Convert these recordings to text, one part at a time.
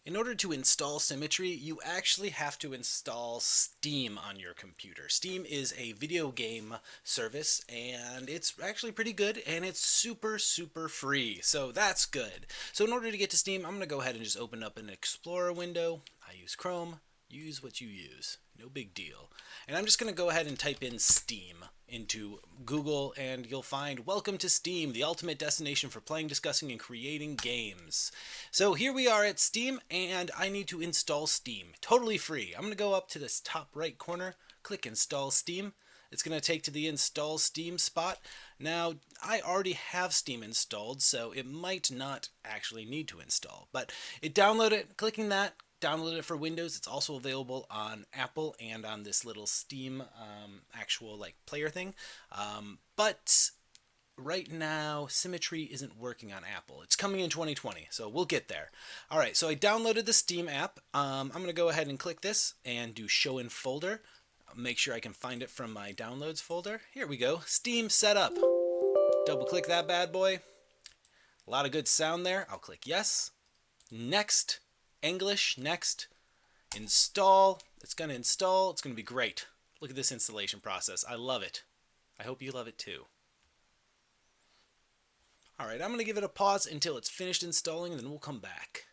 In order to install Simmetri, you actually have to install Steam on your computer. Steam is a video game service and it's actually pretty good and it's super free. So that's good. So in order to get to Steam, I'm going to go ahead and just open up an Explorer window. I use Chrome. Use what you use. No big deal. And I'm just going to go ahead and type in Steam into Google and you'll find Welcome to Steam, the ultimate destination for playing, discussing, and creating games. So here we are at Steam and I need to install Steam. Totally free. I'm going to go up to this top right corner, click Install Steam. It's going to take to the Install Steam spot. Now, I already have Steam installed, so it might not actually need to install. But it downloaded it, clicking that, download it for Windows. It's also available on Apple and on this little Steam actual like player thing. But right now, Simmetri isn't working on Apple. It's coming in 2020, so we'll get there. All right, so I downloaded the Steam app. I'm going to go ahead and click this and do Show in Folder. Make sure I can find it from my Downloads folder. Here we go. Steam Setup. Double click that bad boy. A lot of good sound there. I'll click Yes. Next. English. Next. Install. It's going to install. It's going to be great. Look at this installation process. I love it. I hope you love it too. Alright, I'm going to give it a pause until it's finished installing and then we'll come back.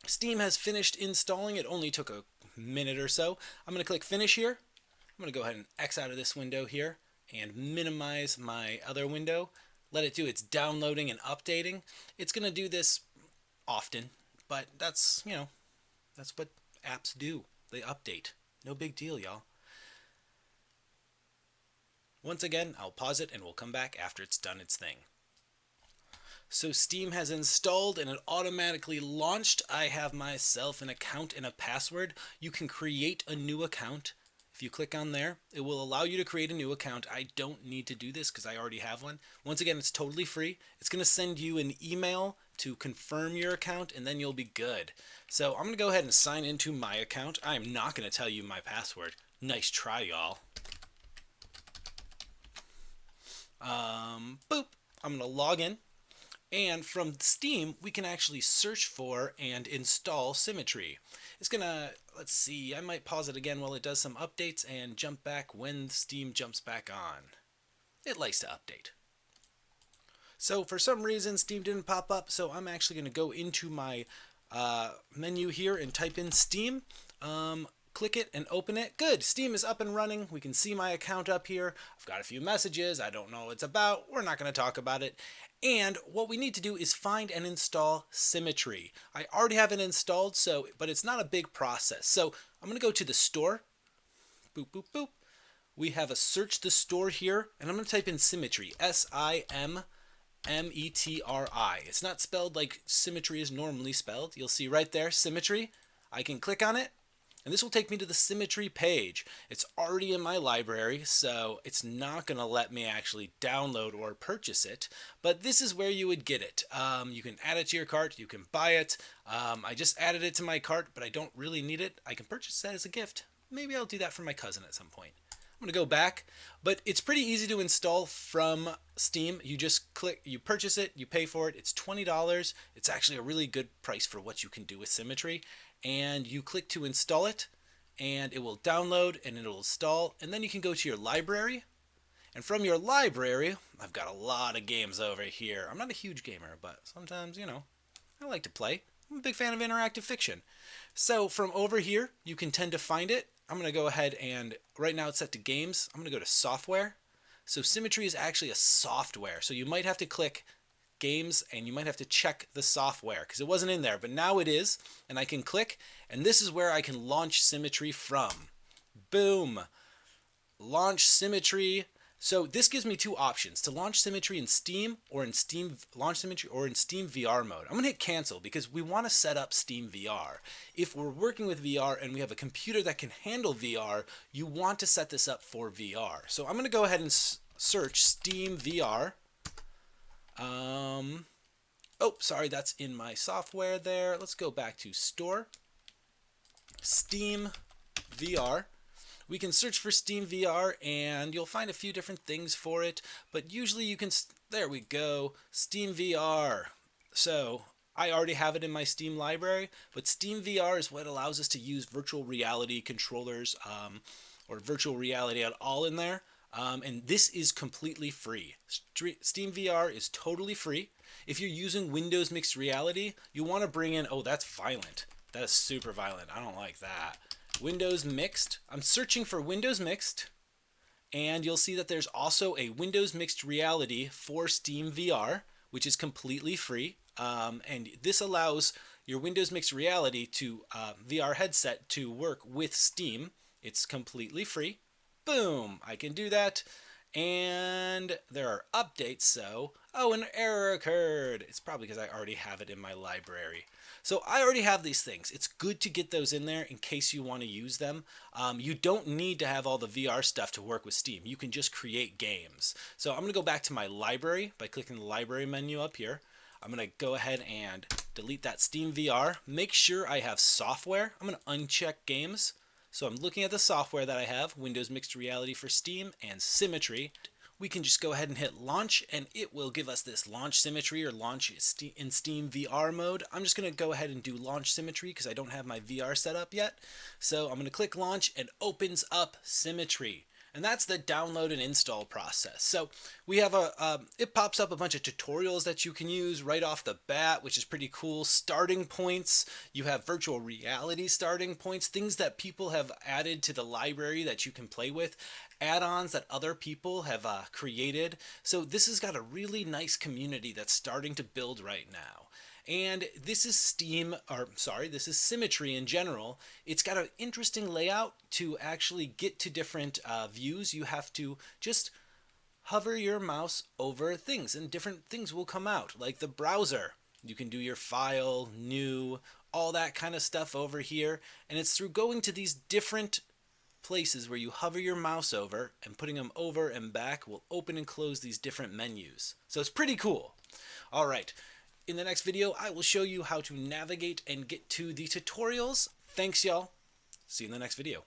Steam has finished installing. It only took a minute or so. I'm going to click Finish here. I'm going to go ahead and X out of this window here and minimize my other window. Let it do its downloading and updating. It's going to do this often, but that's what apps do. They update. No big deal, y'all. Once again, I'll pause it and we'll come back after it's done its thing. So Steam has installed and it automatically launched. I have myself an account and a password. You can create a new account. If you click on there, it will allow you to create a new account. I don't need to do this because I already have one. Once again, it's totally free. It's going to send you an email to confirm your account and then you'll be good. So I'm going to go ahead and sign into my account. I'm not going to tell you my password. Nice try, y'all. Boop. I'm going to log in. And from Steam, we can actually search for and install Simmetri. It's gonna, let's see, I might pause it again while it does some updates and jump back when Steam jumps back on. It likes to update. So for some reason, Steam didn't pop up, so I'm actually gonna go into my menu here and type in Steam. Click it and open it. Good, Steam is up and running. We can see my account up here. I've got a few messages. I don't know what it's about. We're not going to talk about it. And what we need to do is find and install Simmetri. I already have it installed, but it's not a big process. So I'm going to go to the store. Boop, boop, boop. We have a search the store here, and I'm going to type in Simmetri. Simmetri. It's not spelled like Symmetry is normally spelled. You'll see right there, Simmetri. I can click on it. And this will take me to the Simmetri page. It's already in my library, so it's not going to let me actually download or purchase it. But this is where you would get it. You can add it to your cart. You can buy it. I just added it to my cart, but I don't really need it. I can purchase that as a gift. Maybe I'll do that for my cousin at some point. I'm going to go back, but it's pretty easy to install from Steam. You just click, you purchase it, you pay for it. It's $20. It's actually a really good price for what you can do with Simmetri. And you click to install it, and it will download and it will install. And then you can go to your library. And from your library, I've got a lot of games over here. I'm not a huge gamer, but sometimes, I like to play. I'm a big fan of interactive fiction. So from over here, you can tend to find it. I'm going to go ahead and, right now it's set to games. I'm going to go to software. So Simmetri is actually a software. So you might have to click games and you might have to check the software because it wasn't in there, but now it is. And I can click, and this is where I can launch Simmetri from. Boom. Launch Simmetri. So this gives me two options: to launch Simmetri in Steam or in Steam VR mode. I'm going to hit cancel because we want to set up Steam VR. If we're working with VR and we have a computer that can handle VR, you want to set this up for VR. So I'm going to go ahead and search Steam VR. Oh, sorry, that's in my software there. Let's go back to store. Steam VR. We can search for Steam VR and you'll find a few different things for it, but usually you can, there we go, Steam VR. So I already have it in my Steam library, but Steam VR is what allows us to use virtual reality controllers or virtual reality at all in there. And this is completely free. Steam VR is totally free. If you're using Windows Mixed Reality, you want to bring in, oh, that's violent. That is super violent. I don't like that. Windows Mixed. I'm searching for Windows Mixed, and you'll see that there's also a Windows Mixed Reality for Steam VR, which is completely free. And this allows your Windows Mixed Reality to VR headset to work with Steam. It's completely free. Boom! I can do that. And there are updates, so, oh, an error occurred. It's probably because I already have it in my library. So I already have these things. It's good to get those in there in case you want to use them. You don't need to have all the VR stuff to work with Steam. You can just create games. So I'm going to go back to my library by clicking the library menu up here. I'm going to go ahead and delete that Steam VR. Make sure I have software. I'm going to uncheck games. So I'm looking at the software that I have, Windows Mixed Reality for Steam and Simmetri. We can just go ahead and hit launch, and it will give us this launch Simmetri or launch in Steam VR mode. I'm just going to go ahead and do launch Simmetri because I don't have my VR set up yet. So I'm going to click launch and opens up Simmetri. And that's the download and install process. So we have it pops up a bunch of tutorials that you can use right off the bat, which is pretty cool. Starting points, you have virtual reality starting points, things that people have added to the library that you can play with, add-ons that other people have created. So this has got a really nice community that's starting to build right now. And this is this is Simmetri in general. It's got an interesting layout. To actually get to different views, you have to just hover your mouse over things and different things will come out, like the browser. You can do your file, new, all that kind of stuff over here. And it's through going to these different places where you hover your mouse over and putting them over and back will open and close these different menus. So it's pretty cool. All right. In the next video, I will show you how to navigate and get to the tutorials. Thanks, y'all. See you in the next video.